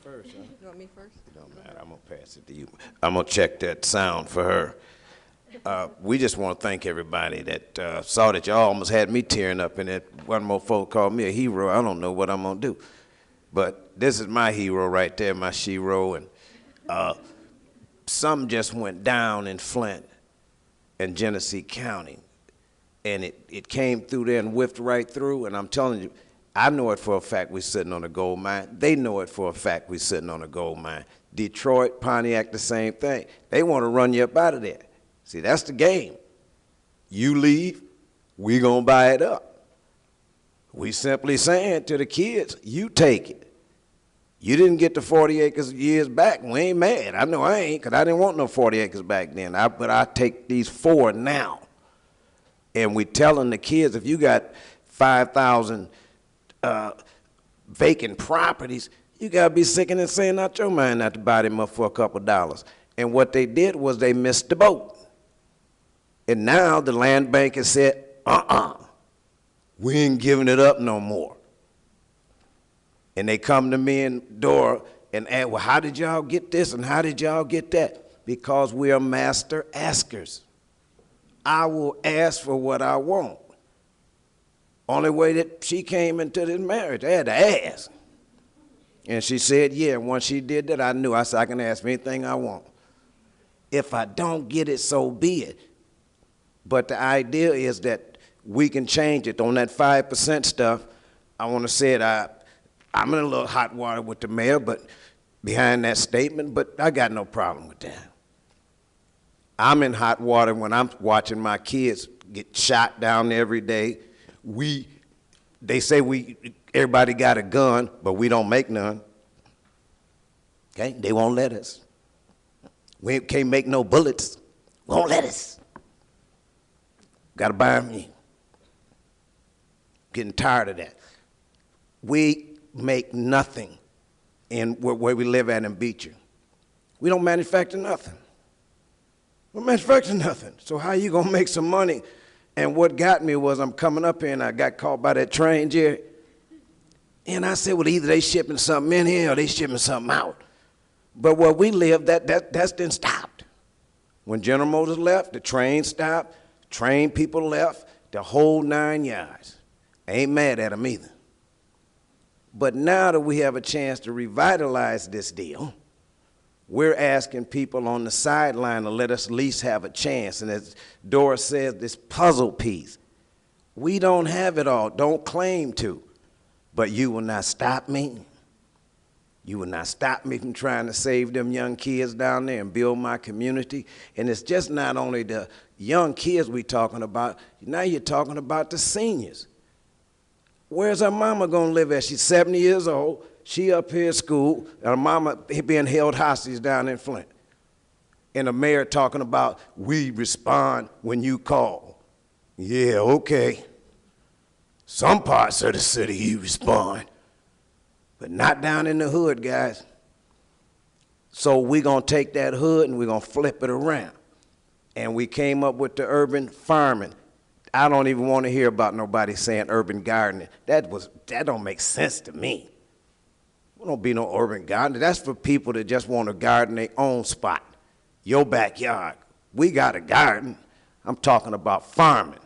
first, huh? You want me first? It don't matter. I'm going to pass it to you. I'm going to check that sound for her. We just want to thank everybody that saw that y'all almost had me tearing up, and that one more folk called me a hero. I don't know what I'm going to do. But this is my hero right there, my shero. And something just went down in Flint and Genesee County. And it came through there and whiffed right through. And I'm telling you, I know it for a fact we're sitting on a gold mine. They know it for a fact we're sitting on a gold mine. Detroit, Pontiac, the same thing. They want to run you up out of there. See, that's the game. You leave, we gonna buy it up. We simply saying to the kids, you take it. You didn't get the 40 acres years back. We ain't mad. I know I ain't, because I didn't want no 40 acres back then. But I take these 4 now. And we telling the kids, if you got 5,000 vacant properties, you got to be sick and saying out your mind not to buy them up for a couple dollars. And what they did was they missed the boat. And now the land bank has said, we ain't giving it up no more. And they come to me and Dora and ask, well, how did y'all get this and how did y'all get that? Because we are master askers. I will ask for what I want. Only way that she came into this marriage, I had to ask. And she said, yeah, and once she did that, I knew. I said, I can ask for anything I want. If I don't get it, so be it. But the idea is that we can change it. On that 5% stuff, I want to say it, I'm in a little hot water with the mayor, but behind that statement, but I got no problem with that. I'm in hot water when I'm watching my kids get shot down every day. They say everybody got a gun, but we don't make none. Okay, they won't let us. We can't make no bullets. Won't let us. Got to buy me. Getting tired of that. We make nothing in where we live at in Beecher. We don't manufacture nothing. We manufacture nothing. So how you gonna make some money? And what got me was I'm coming up here and I got caught by that train, Geri. And I said, well, either they shipping something in here or they shipping something out. But where we live, that's been stopped. When General Motors left, the train stopped. Train people left, the whole 9 yards. I ain't mad at them either. But now that we have a chance to revitalize this deal, we're asking people on the sideline to let us at least have a chance. And as Dora says, this puzzle piece, we don't have it all, don't claim to, but you will not stop me. You will not stop me from trying to save them young kids down there and build my community. And it's just not only the young kids we talking about, now you're talking about the seniors. Where's her mama gonna live at? She's 70 years old, she up here at school, and her mama being held hostage down in Flint. And the mayor talking about, we respond when you call. Yeah, okay. Some parts of the city you respond, but not down in the hood, guys. So we're gonna take that hood and we're gonna flip it around. And we came up with the urban farming. I don't even want to hear about nobody saying urban gardening. That don't make sense to me. There don't be no urban gardening. That's for people that just want to garden their own spot, your backyard. We got a garden. I'm talking about farming.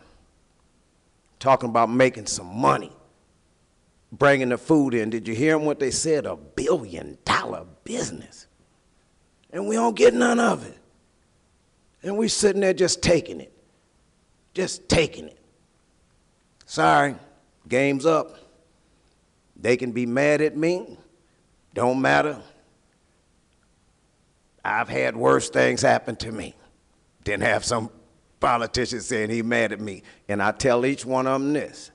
Talking about making some money. Bringing the food in. Did you hear them what they said? $1 billion business. And we don't get none of it. And we sitting there just taking it. Just taking it. Sorry, game's up. They can be mad at me. Don't matter. I've had worse things happen to me than have some politician saying he mad at me. And I tell each one of them this.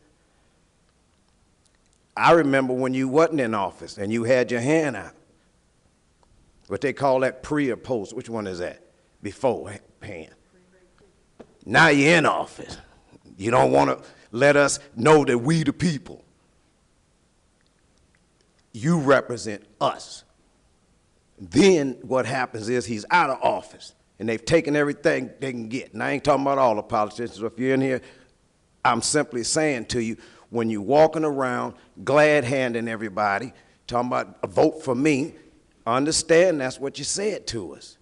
I remember when you wasn't in office and you had your hand out. What they call that pre or post. Which one is that? Beforehand. Now you're in office. You don't want to let us know that we the people. You represent us. Then what happens is he's out of office and they've taken everything they can get. And I ain't talking about all the politicians. So if you're in here, I'm simply saying to you, when you're walking around glad handing everybody, talking about a vote for me, Understand that's what you said to us.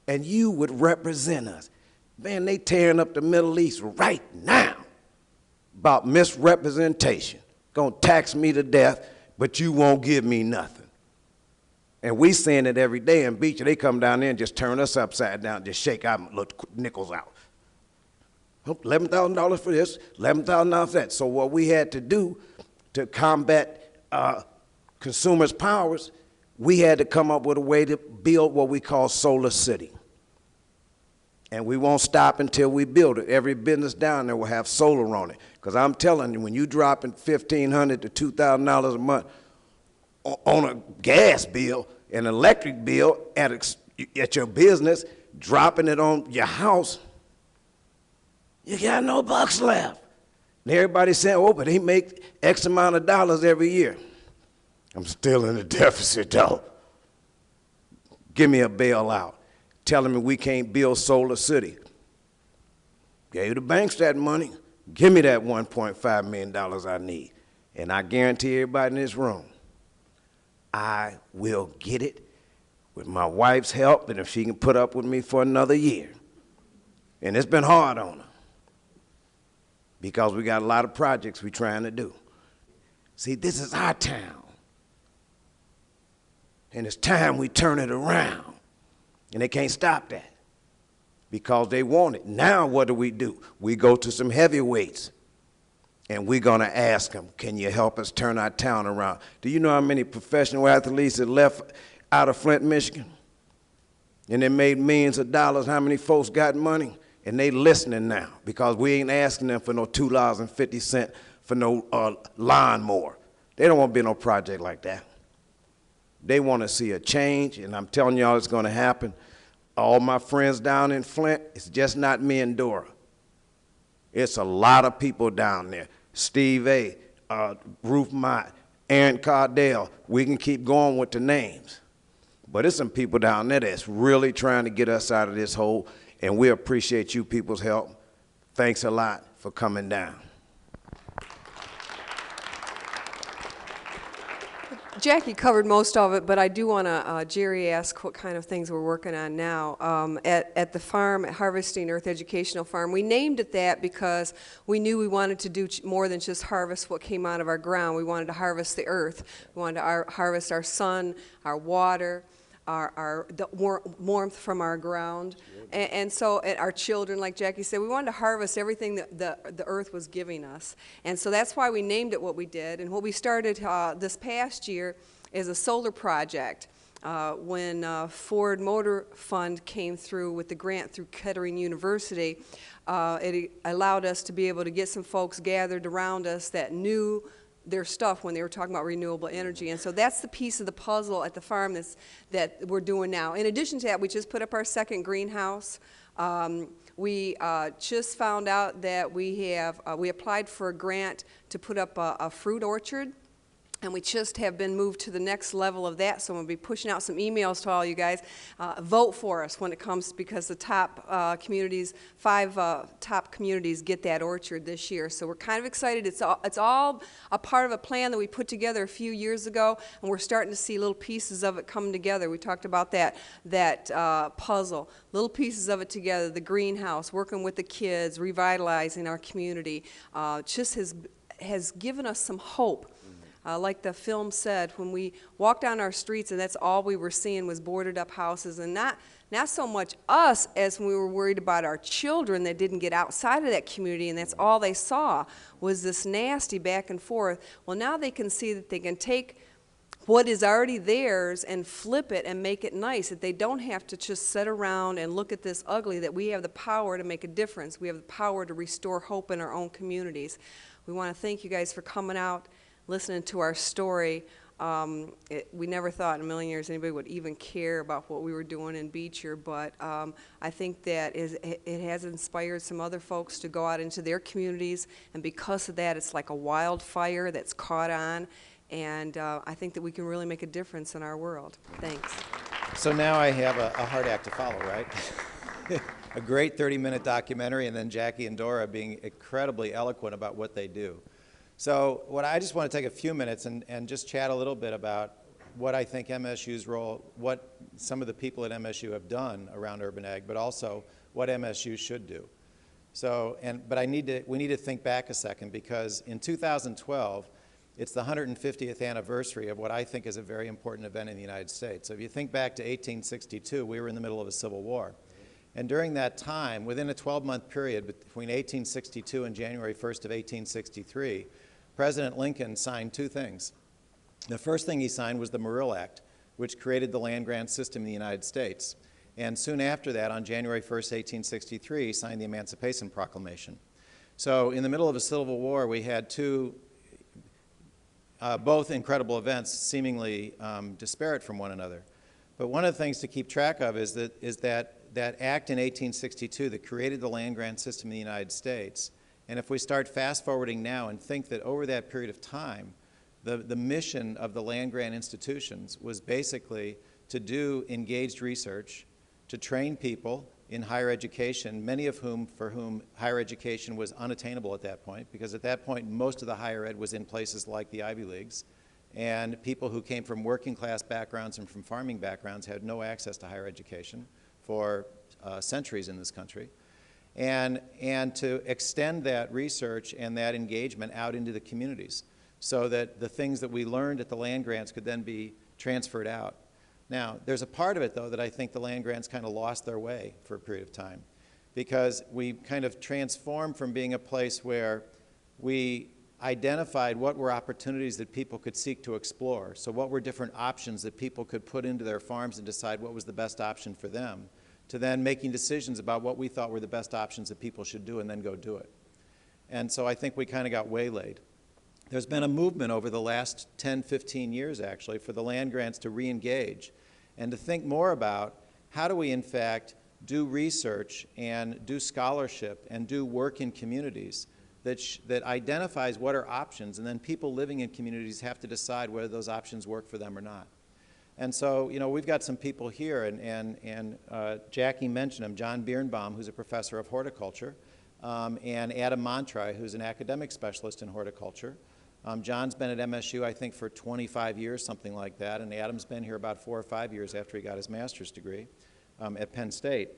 And you would represent us. Man, they tearing up the Middle East right now about misrepresentation. Gonna tax me to death, but you won't give me nothing. And we seeing it every day in Beecher. They come down there and just turn us upside down, just shake our little nickels out. $11,000 for this, $11,000 for that. So what we had to do to combat consumers' powers, we had to come up with a way to build what we call Solar City. And we won't stop until we build it. Every business down there will have solar on it. Because I'm telling you, when you dropping $1,500 to $2,000 a month on a gas bill, an electric bill at your business, dropping it on your house, you got no bucks left. And everybody's saying, oh, but he make X amount of dollars every year. I'm still in the deficit, though. Give me a bailout. Telling me we can't build Solar City. Gave the banks that money. Give me that $1.5 million I need. And I guarantee everybody in this room, I will get it with my wife's help, and if she can put up with me for another year. And it's been hard on her because we got a lot of projects we're trying to do. See, this is our town. And it's time we turn it around. And they can't stop that because they want it. Now what do? We go to some heavyweights, and we're going to ask them, can you help us turn our town around? Do you know how many professional athletes that left out of Flint, Michigan? And they made millions of dollars. How many folks got money? And they listening now because we ain't asking them for no $2.50 for no lawnmower. They don't want to be no project like that. They want to see a change, and I'm telling y'all it's going to happen. All my friends down in Flint, it's just not me and Dora. It's a lot of people down there. Steve A., Ruth Mott, Aaron Cardell. We can keep going with the names. But there's some people down there that's really trying to get us out of this hole, and we appreciate you people's help. Thanks a lot for coming down. Jackie covered most of it, but I do want to, Geri asked what kind of things we're working on now. At the farm, at Harvesting Earth Educational Farm, we named it that because we knew we wanted to do more than just harvest what came out of our ground. We wanted to harvest the earth. We wanted to harvest our sun, our water, the warmth from our ground. And so our children, like Jackie said, we wanted to harvest everything that the earth was giving us. And so that's why we named it what we did. And what we started this past year is a solar project. When Ford Motor Fund came through with the grant through Kettering University, it allowed us to be able to get some folks gathered around us that knew their stuff when they were talking about renewable energy. And so that's the piece of the puzzle at the farm that we're doing now. In addition to that, we just put up our second greenhouse. We just found out that we applied for a grant to put up a fruit orchard. And we just have been moved to the next level of that, so I'm going to be pushing out some emails to all you guys. Vote for us when it comes, because the top communities, 5 top communities get that orchard this year. So we're kind of excited. It's all a part of a plan that we put together a few years ago, and we're starting to see little pieces of it come together. We talked about that puzzle, little pieces of it together, the greenhouse, working with the kids, revitalizing our community, just has given us some hope. Like the film said, when we walked down our streets and that's all we were seeing was boarded up houses, and not so much us as we were worried about our children that didn't get outside of that community, and that's all they saw was this nasty back and forth. Well, now they can see that they can take what is already theirs and flip it and make it nice, that they don't have to just sit around and look at this ugly, that we have the power to make a difference. We have the power to restore hope in our own communities. We want to thank you guys for coming out, listening to our story. We never thought in a million years anybody would even care about what we were doing in Beecher, but I think that it has inspired some other folks to go out into their communities, and because of that, it's like a wildfire that's caught on, and I think that we can really make a difference in our world. Thanks. So now I have a hard act to follow, right? A great 30-minute documentary, and then Jacky and Dora being incredibly eloquent about what they do. So I just want to take a few minutes and just chat a little bit about what I think MSU's role, what some of the people at MSU have done around urban ag, but also what MSU should do. So, but we need to think back a second, because in 2012, it's the 150th anniversary of what I think is a very important event in the United States. So if you think back to 1862, we were in the middle of a civil war. And during that time, within a 12-month period between 1862 and January 1st of 1863, President Lincoln signed two things. The first thing he signed was the Morrill Act, which created the land grant system in the United States. And soon after that, on January 1st, 1863, he signed the Emancipation Proclamation. So in the middle of a civil war, we had two, both incredible events, seemingly disparate from one another. But one of the things to keep track of is that act in 1862 that created the land grant system in the United States. And if we start fast forwarding now and think that over that period of time, the mission of the land grant institutions was basically to do engaged research, to train people in higher education, many of whom, for whom higher education was unattainable at that point, because at that point most of the higher ed was in places like the Ivy Leagues, and people who came from working class backgrounds and from farming backgrounds had no access to higher education for centuries in this country. And to extend that research and that engagement out into the communities so that the things that we learned at the land grants could then be transferred out. Now, there's a part of it, though, that I think the land grants kind of lost their way for a period of time, because we kind of transformed from being a place where we identified what were opportunities that people could seek to explore, so what were different options that people could put into their farms and decide what was the best option for them, to then making decisions about what we thought were the best options that people should do and then go do it. And so I think we kind of got waylaid. There's been a movement over the last 10, 15 years, actually, for the land grants to re-engage and to think more about how do we, in fact, do research and do scholarship and do work in communities that identifies what are options, and then people living in communities have to decide whether those options work for them or not. And so, you know, we've got some people here, and Jacky mentioned them, John Birnbaum, who's a professor of horticulture, and Adam Montry, who's an academic specialist in horticulture. John's been at MSU, I think, for 25 years, something like that, and Adam's been here about 4 or 5 years after he got his master's degree at Penn State.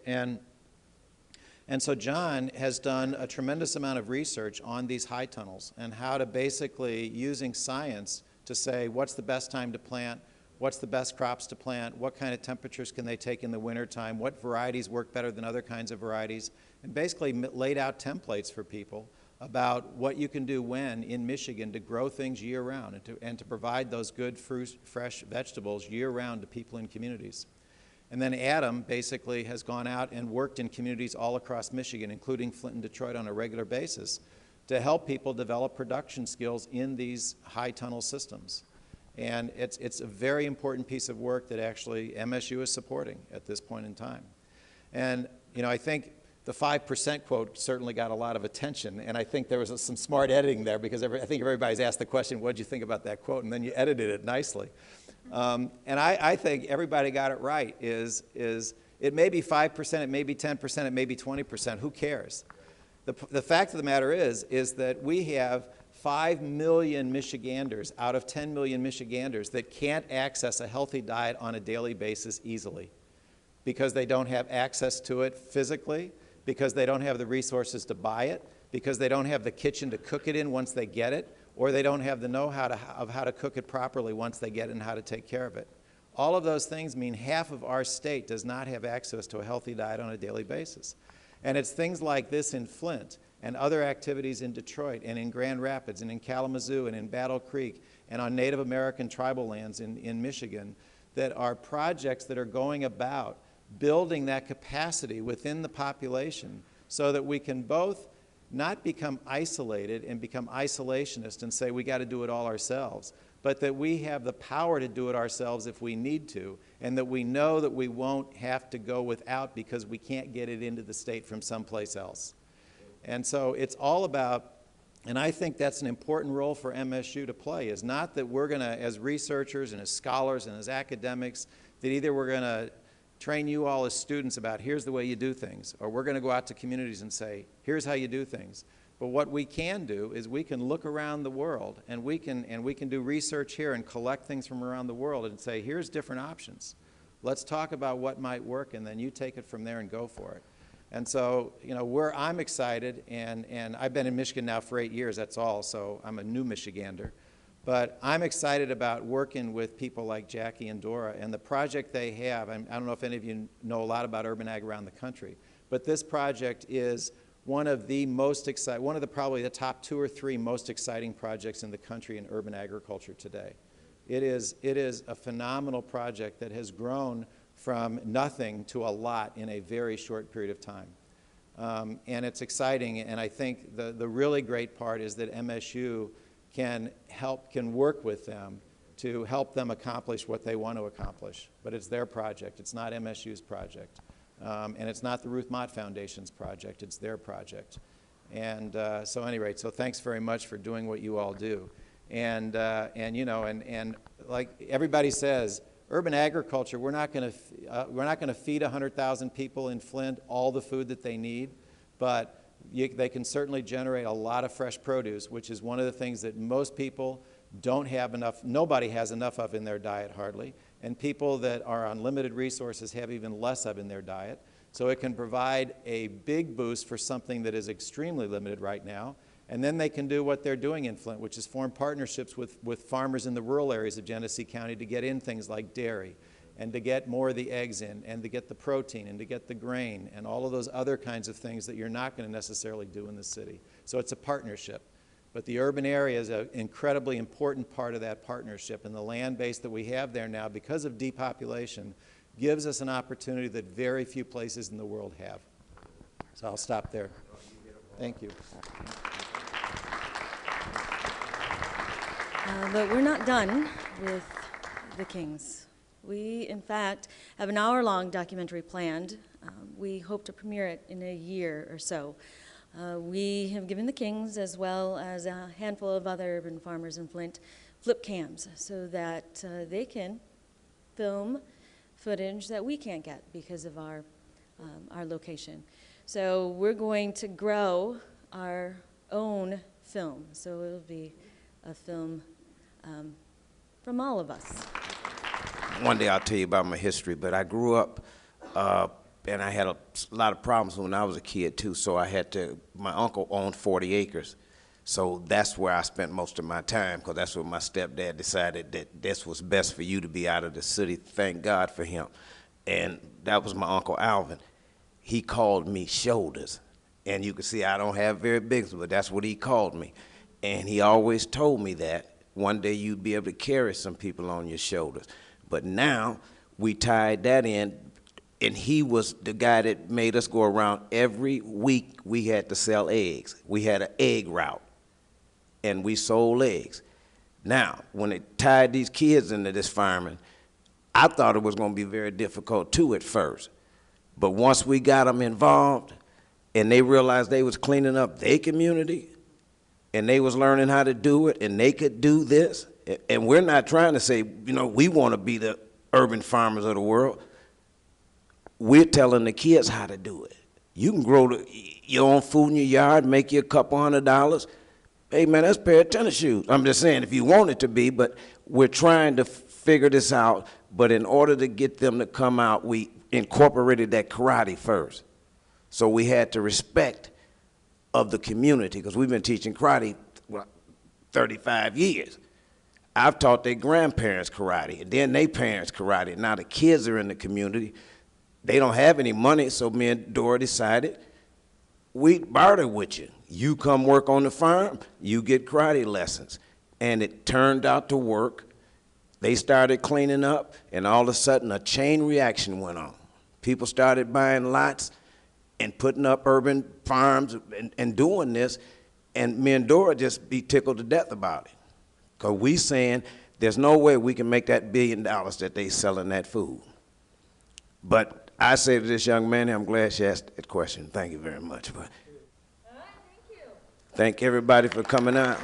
And so John has done a tremendous amount of research on these high tunnels and how to basically, using science, to say what's the best time to plant, what's the best crops to plant, what kind of temperatures can they take in the wintertime, what varieties work better than other kinds of varieties, and basically laid out templates for people about what you can do when in Michigan to grow things year-round and to provide those good fresh vegetables year-round to people in communities. And then Adam basically has gone out and worked in communities all across Michigan, including Flint and Detroit, on a regular basis to help people develop production skills in these high tunnel systems. And it's a very important piece of work that actually MSU is supporting at this point in time. And, you know, I think the 5% quote certainly got a lot of attention, and I think there was some smart editing there, because I think everybody's asked the question, what did you think about that quote? And then you edited it nicely. And I think everybody got it right, is it may be 5%, it may be 10%, it may be 20%, who cares? The fact of the matter is that we have 5 million Michiganders out of 10 million Michiganders that can't access a healthy diet on a daily basis easily because they don't have access to it physically, because they don't have the resources to buy it, because they don't have the kitchen to cook it in once they get it, or they don't have the know-how of how to cook it properly once they get it and how to take care of it. All of those things mean half of our state does not have access to a healthy diet on a daily basis. And it's things like this in Flint and other activities in Detroit and in Grand Rapids and in Kalamazoo and in Battle Creek and on Native American tribal lands in Michigan that are projects that are going about building that capacity within the population so that we can both not become isolated and become isolationist and say we got to do it all ourselves, but that we have the power to do it ourselves if we need to, and that we know that we won't have to go without because we can't get it into the state from someplace else. And so it's all about, and I think that's an important role for MSU to play, is not that we're going to, as researchers and as scholars and as academics, that either we're going to train you all as students about here's the way you do things, or we're going to go out to communities and say, here's how you do things. But what we can do is we can look around the world, and we can do research here and collect things from around the world and say, here's different options. Let's talk about what might work, and then you take it from there and go for it. And so, you know, I'm excited, and I've been in Michigan now for 8 years, that's all, so I'm a new Michigander. But I'm excited about working with people like Jacky and Dora, and the project they have. I don't know if any of you know a lot about urban ag around the country, but this project is one of the most exciting, probably the top 2 or 3 most exciting projects in the country in urban agriculture today. It is a phenomenal project that has grown from nothing to a lot in a very short period of time. And it's exciting, and I think the really great part is that MSU can work with them to help them accomplish what they want to accomplish. But it's their project. It's not MSU's project. And it's not the Ruth Mott Foundation's project. It's their project. And so anyway, so thanks very much for doing what you all do. And you know, and like everybody says, urban agriculture, we're not going to feed 100,000 people in Flint all the food that they need, but they can certainly generate a lot of fresh produce, which is one of the things that most people don't have enough, nobody has enough of in their diet hardly, and people that are on limited resources have even less of in their diet. So it can provide a big boost for something that is extremely limited right now. And then they can do what they're doing in Flint, which is form partnerships with farmers in the rural areas of Genesee County to get in things like dairy, and to get more of the eggs in, and to get the protein, and to get the grain, and all of those other kinds of things that you're not going to necessarily do in the city. So it's a partnership. But the urban area is an incredibly important part of that partnership, and the land base that we have there now, because of depopulation, gives us an opportunity that very few places in the world have. So I'll stop there. Thank you. But we're not done with the Kings. We, in fact, have an hour-long documentary planned. We hope to premiere it in a year or so. We have given the Kings, as well as a handful of other urban farmers in Flint, flip cams so that they can film footage that we can't get because of our location. So we're going to grow our own film. So it'll be a film from all of us. One day I'll tell you about my history, but I grew up and I had a lot of problems when I was a kid too, so my uncle owned 40 acres. So that's where I spent most of my time, because that's where my stepdad decided that this was best for you to be out of the city. Thank God for him. And that was my Uncle Alvin. He called me Shoulders. And you can see I don't have very big, but that's what he called me. And he always told me that one day you'd be able to carry some people on your shoulders. But now we tied that in, and he was the guy that made us go around every week. We had to sell eggs. We had an egg route, and we sold eggs. Now, when they tied these kids into this farming, I thought it was going to be very difficult too at first. But once we got them involved, and they realized they was cleaning up their community, and they was learning how to do it, and they could do this. And we're not trying to say, you know, we want to be the urban farmers of the world. We're telling the kids how to do it. You can grow your own food in your yard, make you a couple $100. Hey, man, that's a pair of tennis shoes. I'm just saying, if you want it to be, but we're trying to figure this out. But in order to get them to come out, we incorporated that karate first. So we had to respect of the community, because we've been teaching karate 35 years. I've taught their grandparents karate, and then their parents karate. Now the kids are in the community. They don't have any money, so me and Dora decided we barter with you. You come work on the farm, you get karate lessons. And it turned out to work. They started cleaning up, and all of a sudden a chain reaction went on. People started buying lots and putting up urban farms and doing this, and me and Dora just be tickled to death about it. Because we saying there's no way we can make that $1 billion that they selling that food. But I say to this young man, I'm glad she asked that question. Thank you very much. But All right, thank you. thank everybody for coming out.